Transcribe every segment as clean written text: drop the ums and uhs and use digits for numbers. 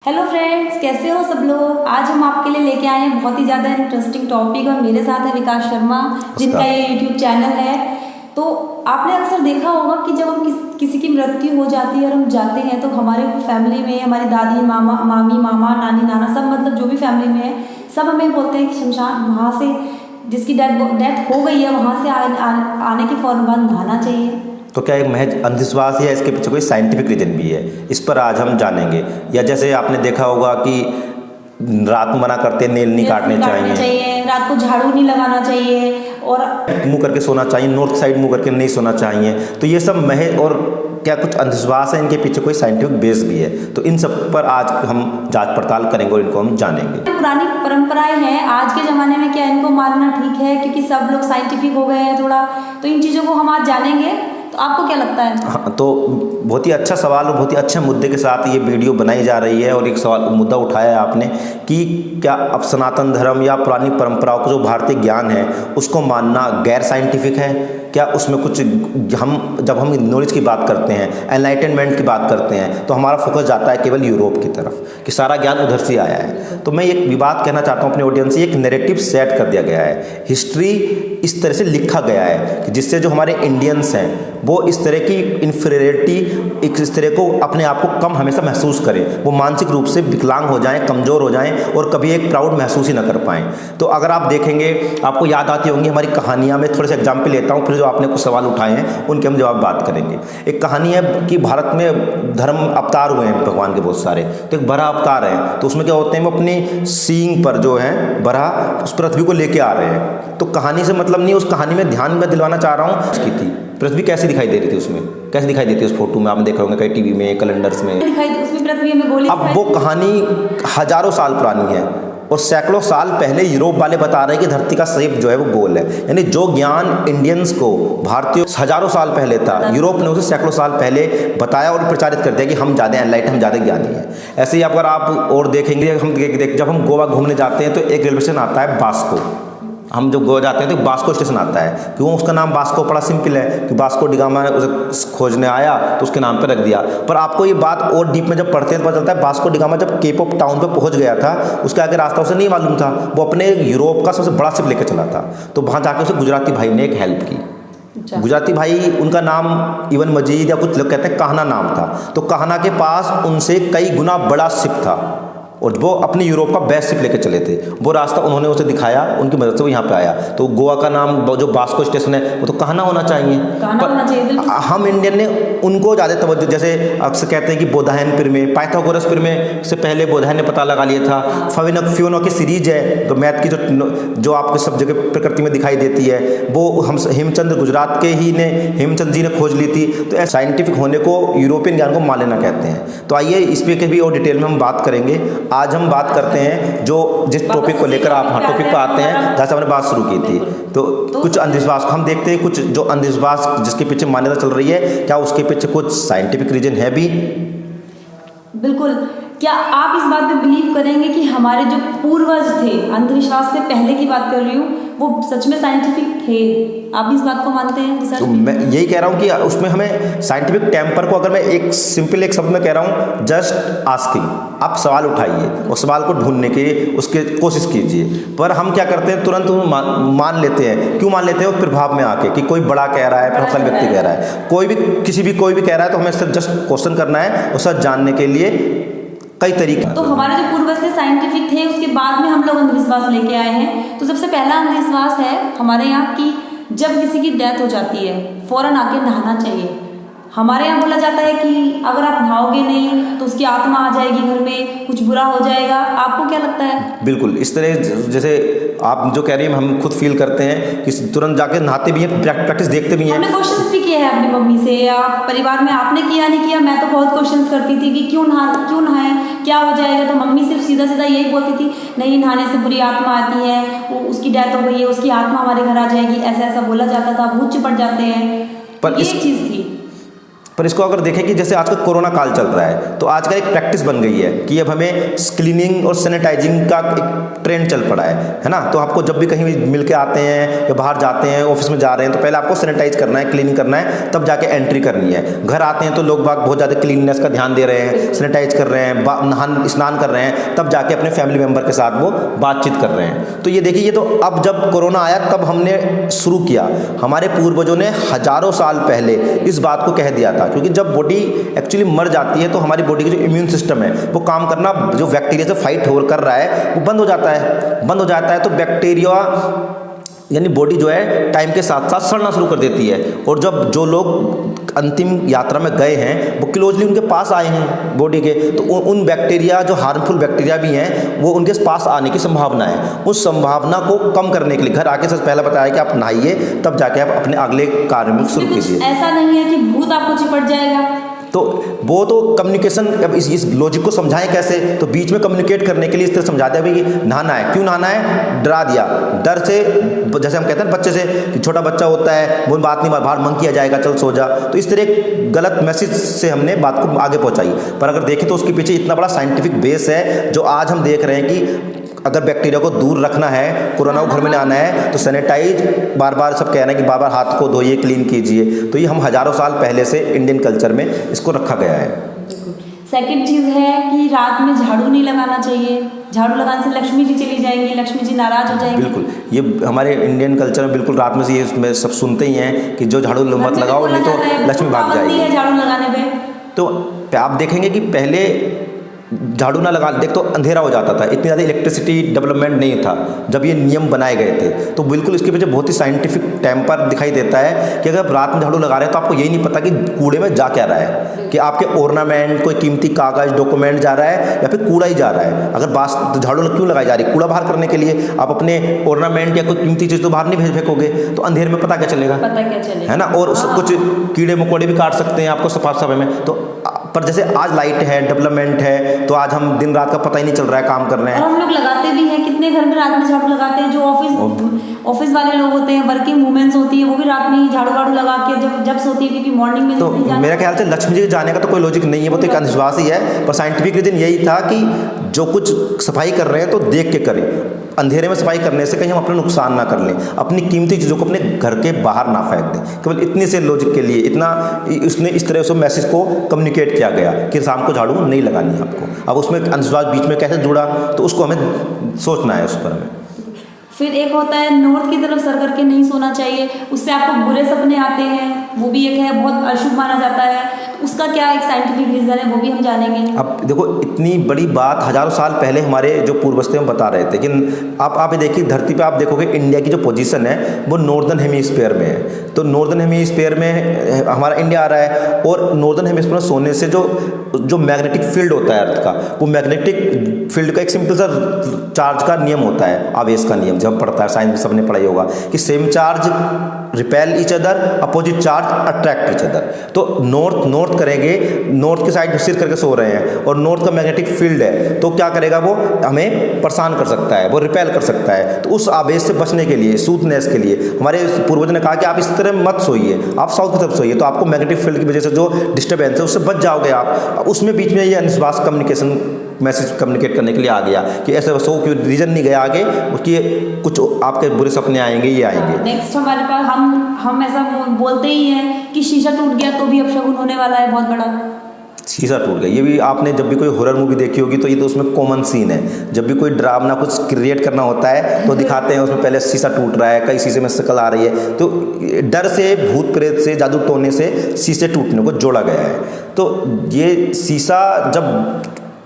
Hello friends, कैसे हो सब लोग। आज हम आपके लिए लेके आए हैं बहुत ही ज़्यादा इंटरेस्टिंग टॉपिक और मेरे साथ है विकास शर्मा जिनका ये यूट्यूब चैनल है। तो आपने अक्सर देखा होगा कि जब हम किसी की मृत्यु हो जाती है और हम जाते हैं तो हमारे फैमिली में हमारी दादी मामी मामा नानी नाना सब मतलब जो भी फैमिली में है सब हमें बोलते हैं कि शमशान वहाँ से जिसकी डेथ हो गई है वहाँ से आने के फौरन बाद नहाना चाहिए। तो क्या एक महज अंधविश्वास है या इसके पीछे कोई साइंटिफिक रीजन भी है, इस पर आज हम जानेंगे। या जैसे आपने देखा होगा कि रात में मना करते हैं नेल नहीं काटने चाहिए, रात को झाड़ू नहीं लगाना चाहिए और मुंह करके सोना चाहिए, नॉर्थ साइड मुंह करके नहीं सोना चाहिए। तो ये सब महज और क्या कुछ अंधविश्वास है, इनके पीछे कोई साइंटिफिक बेस भी है। तो इन सब पर आज हम जांच पड़ताल करेंगे और इनको हम जानेंगे। पुरानी परंपराएं हैं, आज के ज़माने में क्या इनको मानना ठीक है क्योंकि सब लोग साइंटिफिक हो गए हैं थोड़ा, तो इन चीज़ों को हम आज जानेंगे। तो आपको क्या लगता है? हाँ, तो बहुत ही अच्छा सवाल और बहुत ही अच्छे मुद्दे के साथ ये वीडियो बनाई जा रही है। और एक सवाल मुद्दा उठाया है आपने कि क्या अब सनातन धर्म या पुरानी परंपराओं का जो भारतीय ज्ञान है उसको मानना गैर साइंटिफिक है? क्या उसमें कुछ जब हम नॉलेज की बात करते हैं, एनलाइटनमेंट की बात करते हैं, तो हमारा फोकस जाता है केवल यूरोप की तरफ कि सारा ज्ञान उधर से आया है। तो मैं एक बात कहना चाहता हूँ अपने ऑडियंस से, एक नैरेटिव सेट कर दिया गया है, हिस्ट्री इस तरह से लिखा गया है कि जिससे जो हमारे इंडियंस हैं वो इस तरह की इन्फीरियरिटी, इस तरह को अपने आप को कम हमेशा महसूस करें, वो मानसिक रूप से विकलांग हो जाएं, कमज़ोर हो जाएं और कभी एक प्राउड महसूस ही ना कर पाएं। तो अगर आप देखेंगे, आपको याद आती होंगी हमारी कहानियाँ, में थोड़े से एग्जाम्पल लेता हूँ, फिर जो आपने कुछ सवाल उठाए हैं उनके हम जवाब बात करेंगे। एक कहानी है कि भारत में धर्म अवतार हुए हैं भगवान के बहुत सारे, तो एक बराह अवतार है। तो उसमें क्या होते हैं, वो अपने सींग पर जो है बराह उस पृथ्वी को लेके आ रहे हैं। तो कहानी से मतलब नहीं, उस कहानी में ध्यान में दिलवाना चाह रहा हूँ की थी पृथ्वी कैसे दिखाई दे रही थी, उसमें कैसे दिखाई देती है उस फोटो में, आपने देखा होगा कई टीवी में, कैलेंडर्स में दिखाई उसमें पृथ्वी में गोली। अब वो कहानी हजारों साल पुरानी है और सैकड़ों साल पहले यूरोप वाले बता रहे हैं कि धरती का शेप जो है वो गोल है। यानी जो ज्ञान इंडियंस को, भारतीयों हजारों साल पहले था, यूरोप ने उसे सैकड़ों साल पहले बताया और प्रचारित कर दिया कि हम ज़्यादा एनलाइट, हम ज़्यादा ज्ञानी हैं। ऐसे ही अगर आप और देखेंगे, जब हम गोवा घूमने जाते हैं तो एक रेलवे स्टेशन आता है बास्को। हम जब गोवा जाते हैं तो बास्को स्टेशन आता है। क्यों उसका नाम बास्को पड़ा? सिंपल है कि बास्को डिगामा उसे खोजने आया तो उसके नाम पर रख दिया। पर आपको ये बात और डीप में जब पढ़ते हैं तो पता चलता है बास्को डिगामा जब केप ऑफ टाउन पर पहुंच गया था, उसका आगे रास्ता उसे नहीं मालूम था। वो अपने यूरोप का सबसे बड़ा शिप लेकर चला था। तो वहाँ जाकर उसे गुजराती भाई ने एक हेल्प की। गुजराती भाई, उनका नाम इवन मजीद या कुछ लोग कहते हैं कान्हा नाम था। तो कान्हा के पास उनसे कई गुना बड़ा शिप था और वो अपने यूरोप का बेस्ट शिप लेकर चले थे। वो रास्ता उन्होंने उसे दिखाया, उनकी मदद से वो यहाँ पे आया। तो गोवा का नाम जो बास्को स्टेशन है वो तो कान्हा होना चाहिए। पर हम इंडियन ने उनको ज़्यादा तवज्जो, जैसे अक्सर कहते हैं कि बोधायनपुर में, पाइथागोरस में से पहले बोधायन ने पता लगा लिया था। फ्योनो की सीरीज है तो मैथ की जो आपके सब जगह प्रकृति में दिखाई देती है, वो हम हेमचंद्र गुजरात के ही ने, हेमचंद जी ने खोज ली थी। तो साइंटिफिक होने को यूरोपियन ज्ञान को मान लेना कहते हैं। तो आइए इस पर भी और डिटेल में हम बात करेंगे। आज हम बात करते हैं जो जिस टॉपिक को लेकर आप टॉपिक पर आते हैं, जैसे हमने बात शुरू की थी। तो कुछ अंधविश्वास हम देखते हैं, कुछ जो अंधविश्वास जिसके पीछे मान्यता चल रही है, क्या उसके पीछे कुछ साइंटिफिक रीजन है भी? बिल्कुल। क्या आप इस बात पे बिलीव करेंगे कि हमारे जो पूर्वज थे, अंधविश्वास से पहले की बात कर रही हूँ, वो सच में साइंटिफिक थे? आप इस बात को मानते हैं? तो मैं यही कह रहा हूँ कि उसमें हमें साइंटिफिक टेम्पर को, अगर मैं एक सिंपल एक शब्द में कह रहा हूँ, जस्ट आस्किंग, आप सवाल उठाइए और सवाल को ढूंढने की उसके कोशिश कीजिए। पर हम क्या करते हैं, तुरंत मान लेते हैं। क्यों मान लेते हैं? उस प्रभाव में आके कि कोई बड़ा कह रहा है, प्रभावशाली व्यक्ति कह रहा है, कोई भी कह रहा है, तो हमें सिर्फ जस्ट क्वेश्चन करना है और सच जानने के लिए कई तरीके। तो हमारे जो पूर्वज थे साइंटिफिक थे, उसके बाद में हम लोग अंधविश्वास लेके आए हैं। तो सबसे पहला अंधविश्वास है हमारे यहाँ की जब किसी की डेथ हो जाती है फौरन आके नहाना चाहिए। हमारे यहाँ बोला जाता है कि अगर आप नहाओगे नहीं तो उसकी आत्मा आ जाएगी घर में, कुछ बुरा हो जाएगा। आपको क्या लगता है? बिल्कुल इस तरह जैसे आप जो कह रही हैं हम खुद फील करते हैं कि तुरंत जाके नहाते भी हैं, प्रैक्टिस देखते भी हैं। हमने क्वेश्चंस भी किए हैं अपनी मम्मी से या परिवार में, आपने किया नहीं किया? मैं तो बहुत क्वेश्चंस करती थी कि क्यों नहाएं, क्या हो जाएगा? तो मम्मी सिर्फ सीधा सीधा यही बोलती थी, नहीं नहाने से बुरी आत्मा आती है, वो उसकी डेथ हो गई है, उसकी आत्मा हमारे घर आ जाएगी, ऐसा ऐसा बोला जाता था। भूत चिपट जाते हैं। पर ये चीज़ थी। पर इसको अगर देखें कि जैसे आजकल कोरोना काल चल रहा है, तो आजकल एक प्रैक्टिस बन गई है कि अब हमें क्लीनिंग और सैनिटाइजिंग का एक ट्रेंड चल पड़ा है ना। तो आपको जब भी कहीं मिल के आते हैं या बाहर जाते हैं, ऑफिस में जा रहे हैं, तो पहले आपको सैनिटाइज करना है, क्लीनिंग करना है, तब जाके एंट्री करनी है। घर आते हैं तो लोग बाग बहुत ज़्यादा क्लीननेस का ध्यान दे रहे हैं, सैनिटाइज कर रहे हैं, नहान स्नान कर रहे हैं, तब जाके अपने फैमिली मेम्बर के साथ वो बातचीत कर रहे हैं। तो ये देखिए, ये तो अब जब कोरोना आया तब हमने शुरू किया। हमारे पूर्वजों ने हजारों साल पहले इस बात को कह दिया था, क्योंकि जब बॉडी एक्चुअली मर जाती है तो हमारी बॉडी की जो इम्यून सिस्टम है वो काम करना, जो बैक्टीरिया से फाइट हो कर रहा है वो बंद हो जाता है। तो बैक्टीरिया यानी बॉडी जो है टाइम के साथ साथ सड़ना शुरू कर देती है। और जब जो लोग अंतिम यात्रा में गए हैं वो क्लोजली उनके पास आए हैं बॉडी के, तो उन बैक्टीरिया, जो हार्मफुल बैक्टीरिया भी हैं, वो उनके पास आने की संभावना है। उस संभावना को कम करने के लिए घर आके सबसे पहले बताया कि आप नहाइए, तब जाके आप अपने अगले कार्य में शुरू कीजिए। ऐसा नहीं है कि भूत आपको चिपट जाएगा, तो वो तो कम्युनिकेशन, अब इस लॉजिक को समझाएं कैसे, तो बीच में कम्युनिकेट करने के लिए इस तरह समझाते हैं भाई कि नहाना है, क्यों नहाना है, डरा दिया, डर से, जैसे हम कहते हैं बच्चे से कि छोटा बच्चा होता है वो बात नहीं, बाहर मंग किया जाएगा, चल सो जा। तो इस तरह एक गलत मैसेज से हमने बात को आगे पहुंचाई। पर अगर देखें तो उसके पीछे इतना बड़ा साइंटिफिक बेस है, जो आज हम देख रहे हैं कि अगर बैक्टीरिया को दूर रखना है, कोरोना को घर में आना है, तो सैनिटाइज, बार बार सब कह रहे हैं कि बार बार हाथ को धोइए, क्लीन कीजिए। तो ये हम हजारों साल पहले से इंडियन कल्चर में इसको रखा गया है। सेकंड चीज़ है कि रात में झाड़ू नहीं लगाना चाहिए। झाड़ू लगाने से लक्ष्मी जी चली जाएंगी, लक्ष्मी जी नाराज हो जाएंगी। बिल्कुल, ये हमारे इंडियन कल्चर में बिल्कुल रात में से ये सब सुनते ही हैं कि जो झाड़ू मत लगाओ, नहीं तो लक्ष्मी भाग जाएगी। झाड़ू लगाने पे तो आप देखेंगे कि पहले झाड़ू ना लगा, देख तो अंधेरा हो जाता था, इतनी ज़्यादा इलेक्ट्रिसिटी डेवलपमेंट नहीं था जब ये नियम बनाए गए थे। तो बिल्कुल इसके पीछे बहुत ही साइंटिफिक टेम्पर दिखाई देता है कि अगर आप रात में झाड़ू लगा रहे हैं तो आपको यही नहीं पता कि कूड़े में जा क्या रहा है, कि आपके ऑर्नामेंट, कोई कीमती कागज, डॉक्यूमेंट जा रहा है या फिर कूड़ा ही जा रहा है। अगर बात तो झाड़ू क्यों लगाई जा रही है, कूड़ा बाहर करने के लिए। आप अपने ऑर्नामेंट या कोई कीमती चीज़ तो बाहर नहीं फेंकोगे, तो अंधेरे में पता क्या चलेगा, है ना। और कुछ कीड़े मकोड़े भी काट सकते हैं आपको सफाई में। तो पर जैसे आज लाइट है, डेवलपमेंट है, तो आज हम दिन रात का पता ही नहीं चल रहा है, काम कर रहे हैं। और हम लोग लगाते भी हैं, कितने घर में रात में झाड़ू लगाते हैं। जो ऑफिस वाले लोग होते हैं, वर्किंग वुमेन्स होती है, वो भी रात में ही झाड़ू लगा के जब सोती है, क्योंकि मॉर्निंग में तो मेरा ख्याल से लक्ष्मी जी के जाने का तो कोई लॉजिक नहीं है, वो तो एक अंधविश्वास ही है। पर साइंटिफिक रीजन यही था कि जो कुछ सफाई कर रहे हैं तो देख के करें, अंधेरे में सफाई करने से कहीं हम अपना नुकसान ना कर लें, अपनी कीमती चीज़ों को अपने घर के बाहर ना फेंक दें। केवल इतने से लॉजिक के लिए इतना उसने इस तरह से मैसेज को कम्युनिकेट किया गया कि शाम को झाड़ू नहीं लगानी है आपको। अब उसमें अंधविश्वास बीच में कैसे जुड़ा, तो उसको हमें सोचना है उस पर हमें। फिर एक होता है नॉर्थ की तरफ सर करके नहीं सोना चाहिए, उससे आपको बुरे सपने आते हैं, वो भी एक है, बहुत अशुभ माना जाता है। उसका क्या एक साइंटिफिक रीज़न है, वो भी हम जानेंगे। अब देखो, इतनी बड़ी बात हजारों साल पहले हमारे जो पूर्वज थे हम बता रहे थे, लेकिन आप देखिए धरती पे, आप देखोगे इंडिया की जो पोजीशन है वो नॉर्दर्न हेमीस्फीयर में है। तो नॉर्दर्न हेमीस्फीयर में हमारा इंडिया आ रहा है, और नॉर्दर्न हेमीस्फीयर में सोने से जो मैग्नेटिक फील्ड होता है अर्थ का, वो मैग्नेटिक फील्ड का एक सिंपल सा चार्ज का नियम होता है, आवेश का नियम, जब पढ़ता है साइंस में सबने पढ़ा ही होगा कि same charge repel each other, opposite charge attract each other. तो नॉर्थ करेंगे, नॉर्थ की साइड सिर करके सो रहे हैं और नॉर्थ का मैग्नेटिक फील्ड है, तो क्या करेगा, वो हमें परेशान कर सकता है, वो रिपेल कर सकता है। तो उस आवेश से बचने के लिए, सूथनेस के लिए हमारे पूर्वज ने कहा कि आप इस तरह मत सोइए, आप साउथ की तरफ सोइए, तो आपको मैग्नेटिक फील्ड की वजह से जो डिस्टर्बेंस है उससे बच जाओगे आप। उसमें बीच में ये अंधविश्वास कम्युनिकेशन मैसेज कम्युनिकेट करने के लिए आ गया कि ऐसे सो क्यों, रीज़न नहीं गया आगे उसकी, कुछ आपके बुरे सपने आएंगे, ये आएंगे। नेक्स्ट हमारे पास हम ऐसा बोलते ही हैं कि शीशा टूट गया तो भी अपशगुन होने वाला है बहुत बड़ा। शीशा टूट गया, ये भी आपने जब भी कोई हॉरर मूवी देखी होगी तो ये तो उसमें कॉमन सीन है। जब भी कोई ड्रामा कुछ क्रिएट करना होता है तो दिखाते हैं उसमें पहले शीशा टूट रहा है, कई शीशे में शक्ल आ रही है। तो डर से, भूत प्रेत से, जादू टोने से शीशे टूटने को जोड़ा गया है। तो ये शीशा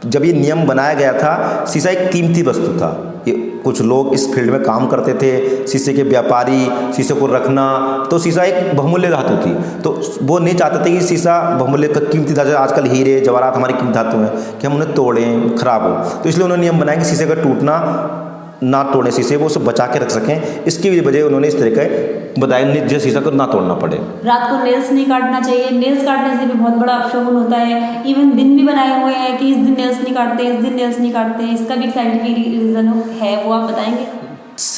जब ये नियम बनाया गया था, शीशा एक कीमती वस्तु था। ये कुछ लोग इस फील्ड में काम करते थे, शीशे के व्यापारी, शीशे को रखना, तो शीशा एक बहुमूल्य धातु थी। तो वो नहीं चाहते थे कि शीशा बहुमूल्य कीमती धातु, आजकल हीरे जवाहरात हमारी कीमती धातु हैं, कि हम उन्हें तोड़ें, खराब हो। तो इसलिए उन्होंने नियम बनाया कि शीशे का टूटना ना तोड़े, शीशे वो उसे बचा के रख सकें। इसकी वजह उन्होंने इस तरह का बताया, जिस शीशा को ना तोड़ना पड़े। रात को नेल्स नहीं काटना चाहिए, नेल्स काटने से भी बहुत बड़ा अपशगुन होता है। इवन दिन भी बनाए हुए हैं कि इस दिन नेल्स नहीं काटते, इस दिन नेल्स नहीं काटते। इसका भी साइंटिफिक रीजन है, वो आप बताएंगे?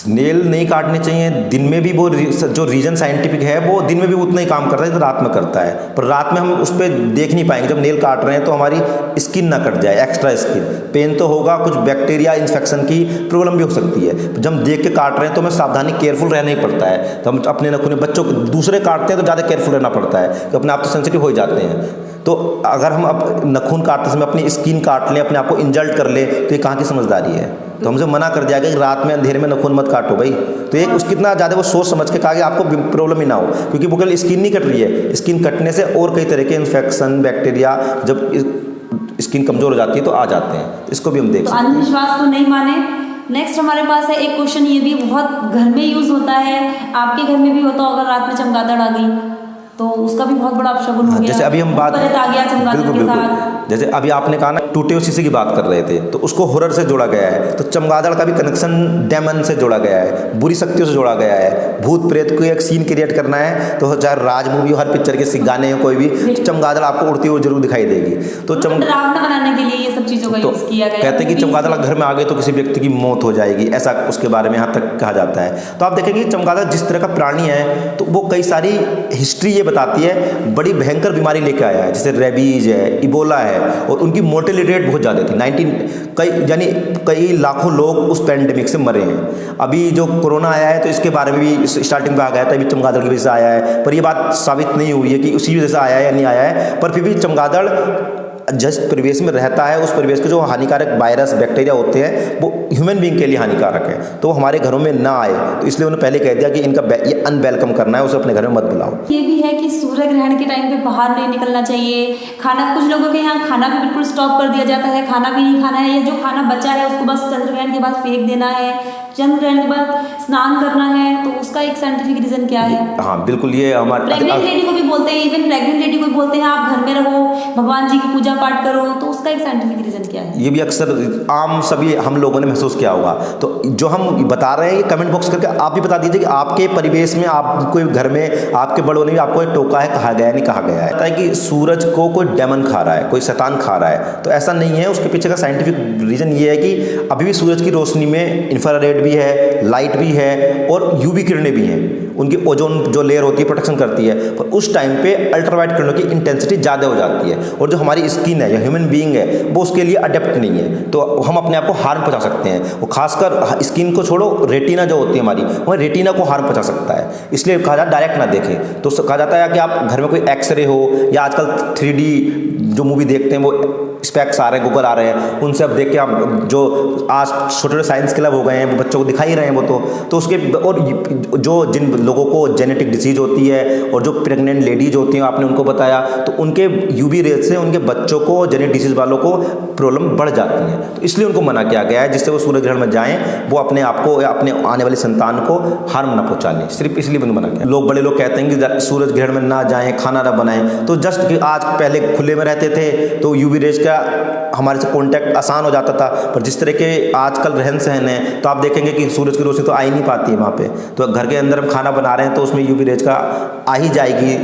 नेल नहीं काटने चाहिए। दिन में भी वो जो रीजन साइंटिफिक है वो दिन में भी उतना ही काम करता है जितना रात में करता है, पर रात में हम उस पर देख नहीं पाएंगे। जब नेल काट रहे हैं तो हमारी स्किन ना कट जाए, एक्स्ट्रा स्किन पेन तो होगा, कुछ बैक्टीरिया इन्फेक्शन की प्रॉब्लम भी हो सकती है। जब हम देख के काट रहे हैं तो हमें सावधानी केयरफुल रहना ही पड़ता है। तो हम अपने नखूने, बच्चों को दूसरे काटते हैं तो ज़्यादा केयरफुल रहना पड़ता है, तो अपने आप तो सेंसिटिव हो ही जाते हैं। तो अगर हम अब नखून काटते समय अपनी स्किन काट लें, अपने आप को इंजल्ट कर ले, तो ये कहाँ की समझदारी है। तो हमसे मना कर दिया गया कि रात में अंधेरे में नखून मत काटो भाई। तो ये उसकी कितना ज़्यादा वो सोच समझ के कहा कि आपको प्रॉब्लम ही ना हो, क्योंकि वो केवल स्किन नहीं कट रही है, स्किन कटने से और कई तरह के इन्फेक्शन, बैक्टीरिया जब स्किन कमज़ोर हो जाती है तो आ जाते हैं। इसको भी हम देख सकते हैं। अंधविश्वास को नहीं माने। नेक्स्ट हमारे पास है एक क्वेश्चन, ये भी बहुत घर में यूज होता है, आपके घर में भी होता होगा, रात में चमगादड़ आ गई तो उसका भी बहुत बड़ा अपशगुन हो गया। जैसे अभी हम बात आ गया चमगादड़ के साथ। जैसे अभी आपने कहा ना टूटे हुए शीशे की बात कर रहे थे, तो उसको हॉरर से जोड़ा गया है। तो चमगादड़ का भी कनेक्शन डेमन से जोड़ा गया है, बुरी शक्तियों से जोड़ा गया है। भूत प्रेत को एक सीन क्रिएट करना है तो चाहे राज मूवी हर पिक्चर के गाने हो कोई भी, चमगादड़ आपको उड़ती हुई जरूर दिखाई देगी। तो डरावना बनाने के लिए ये सब चीज़ों का यूज किया गया। कहते हैं कि चमगादड़ घर में आ गए तो किसी व्यक्ति की मौत हो जाएगी, ऐसा उसके बारे में यहाँ तक कहा जाता है। तो आप देखेंगे चमगादड़ जिस तरह का प्राणी है तो वो कई सारी हिस्ट्री ये बताती है, बड़ी भयंकर बीमारी लेके आया है, जैसे रेबीज है, इबोला है, और उनकी मोर्टेलिटी रेट बहुत ज़्यादा थी। कई लाखों लोग उस पैंडेमिक से मरे हैं। अभी जो कोरोना आया है तो इसके बारे में भी स्टार्टिंग में आ गया था, अभी चमगादड़ की वजह से आया है, पर ये बात साबित नहीं हुई है कि उसी वजह से आया है या नहीं आया है। पर फिर भी चमगादड़ जिस परिवेश में रहता है उस परिवेश के जो हानिकारक वायरस बैक्टीरिया होते हैं वो ह्यूमन बीइंग के लिए हानिकारक है, तो हमारे घरों में ना आए। तो इसलिए उन्होंने पहले कह दिया कि इनका ये अनवेलकम करना है, उसे अपने घर में मत बुलाओ। ये भी है कि सूर्य ग्रहण के टाइम पे बाहर नहीं निकलना चाहिए। खाना, कुछ लोगों के यहाँ खाना भी बिल्कुल स्टॉप कर दिया जाता है, खाना भी नहीं खाना है, या जो खाना बचा है उसको बस चंद्र ग्रहण के बाद फेंक देना है, चंद्र ग्रहण के बाद स्नान करना है। तो उसका एक साइंटिफिक रीजन क्या है? हाँ बिल्कुल, ये हमारे प्रेग्नेंट लेडी को भी बोलते हैं, इवन प्रेग्नेंट लेडी को भी बोलते हैं आप घर में रहो, भगवान जी की पूजा पाठ करो। तो उसका एक साइंटिफिक रीजन क्या है? ये भी अक्सर आम सभी हम लोगों ने महसूस किया होगा। तो जो हम बता रहे हैं ये कमेंट बॉक्स करके आप भी बता दीजिए कि आपके परिवेश में, आप कोई घर में आपके बड़ों ने भी आपको टोका है, कहा गया है, नहीं कहा गया है। पता है कि सूरज को कोई डेमन खा रहा है, कोई शैतान खा रहा है, तो ऐसा नहीं है। उसके पीछे का साइंटिफिक रीजन ये है कि अभी भी सूरज की रोशनी में इंफ्रारेड भी है, लाइट भी है और यूवी किरणें भी हैं। उनकी ओजोन जो लेयर होती है प्रोटेक्शन करती है, पर उस टाइम पे अल्ट्रावायलेट किरणों की इंटेंसिटी ज़्यादा हो जाती है, और जो हमारी स्किन है या ह्यूमन बीइंग है वो उसके लिए अडेप्ट नहीं है, तो हम अपने आप को हार्म पहुंचा सकते हैं। वो खासकर स्किन को छोड़ो, रेटिना जो होती है हमारी, वो रेटिना को हार्म पहुंचा सकता है। इसलिए कहा जाता है डायरेक्ट ना देखें। तो कहा जाता है कि आप घर में कोई एक्सरे हो या आजकल 3D जो मूवी देखते हैं वो स्पेक्स आ रहे हैं, गूगल आ रहे हैं, उनसे अब देख के आप जो आज छोटे छोटे साइंस क्लब हो गए हैं वो बच्चों को दिखा ही रहे हैं वो तो उसके, और जो जिन लोगों को जेनेटिक डिसीज होती है और जो प्रेग्नेंट लेडीज होती हैं आपने उनको बताया, तो उनके यूवी रेज से उनके बच्चों को, जेनेटिक डिसीज वालों को प्रॉब्लम बढ़ जाती है। तो इसलिए उनको मना किया गया है, जिससे वो सूर्य ग्रहण में जाएं, वो अपने आप को या अपने आने वाली संतान को हार्म ना पहुंचा लें, सिर्फ इसलिए उनको मना किया। लोग, बड़े लोग कहते हैं कि सूरज ग्रहण में ना जाएं, खाना ना बनाएं, तो जस्ट कि आज पहले खुले में रहते थे तो यूवी रेज का हमारे से कांटेक्ट आसान हो जाता था, पर जिस तरह के आजकल रहन सहन है तो आप देखेंगे कि सूरज की रोशनी तो आ ही नहीं पाती है वहाँ पे। तो घर के अंदर हम खाना बना रहे हैं तो उसमें यूवी रेज का आ ही जाएगी,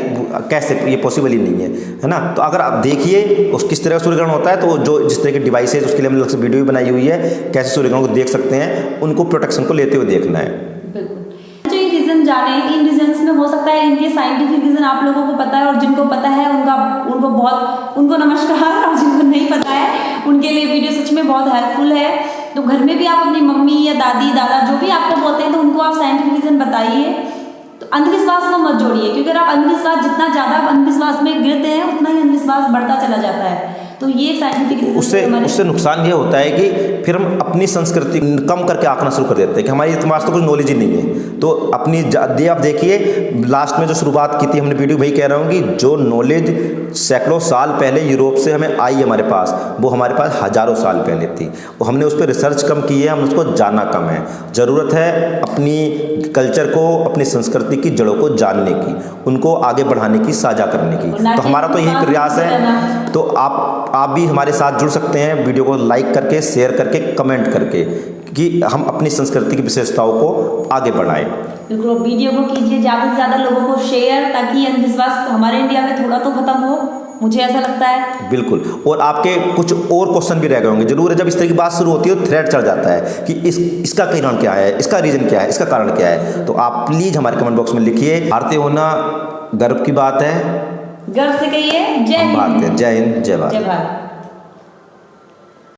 कैसे? ये पॉसिबल ही नहीं है ना। तो अगर आप देखिए उस किस तरह का सूर्य ग्रहण होता है, तो जो जिस तरह के डिवाइसेज, उसके लिए हमने अलग से वीडियो भी बनाई हुई है, कैसे सूर्य ग्रहण को देख सकते हैं, उनको प्रोटेक्शन को लेते हुए देखना है। जो ये रीजन जाने, इन रीजन्स में हो सकता है इनके साइंटिफिक रीजन आप लोगों को पता है, और जिनको पता है उनको नमस्कार, और जिनको नहीं पता है उनके लिए वीडियो सच में बहुत हेल्पफुल है। तो घर में भी आप अपनी मम्मी या दादी दादा जो भी आपको बोलते हैं तो उनको आप साइंटिफिक रीजन बताइए। तो अंधविश्वास को मत जोड़िए, क्योंकि अगर आप अंधविश्वास, जितना ज़्यादा आप अंधविश्वास में गिरते हैं उतना ही अंधविश्वास बढ़ता चला जाता है। तो ये साइंटिफिक उससे नुकसान ये होता है कि फिर हम अपनी संस्कृति कम करके आंकना शुरू कर देते हैं कि हमारी तुम्हारे तो कुछ नॉलेज ही नहीं है। तो अपनी आप देखिए लास्ट में जो शुरुआत की थी हमने वीडियो, वही कह रहा हूँ कि जो नॉलेज सैकड़ों साल पहले यूरोप से हमें आई हमारे पास, वो हमारे पास हज़ारों साल पहले थी। वो हमने उस पर रिसर्च कम की है, हमने उसको जाना कम है। ज़रूरत है अपनी कल्चर को, अपनी संस्कृति की जड़ों को जानने की, उनको आगे बढ़ाने की, साझा करने की। तो हमारा तो यही प्रयास है। तो आप भी हमारे साथ जुड़ सकते हैं, वीडियो को लाइक करके, शेयर करके, कमेंट करके, कि हम अपनी संस्कृति की विशेषताओं को आगे बढ़ाएं। बिल्कुल, वीडियो को कीजिए ज़्यादा से ज़्यादा लोगों को शेयर, ताकि अंधविश्वास हमारे इंडिया में थोड़ा तो खत्म हो। मुझे ऐसा लगता है। बिल्कुल। और आपके कुछ और क्वेश्चन भी रह गए होंगे, जरूर है। जब इस तरह की बात शुरू होती है तो थ्रेड चढ़ जाता है कि इसका कारण क्या है, इसका रीजन क्या है, इसका कारण क्या है। तो आप प्लीज हमारे कमेंट बॉक्स में लिखिए। भारतीय होना गर्व की बात है। गर्व से कहिए जय हम भारतीय। हिंद। जय हिंद, जय भारत। जय भारत।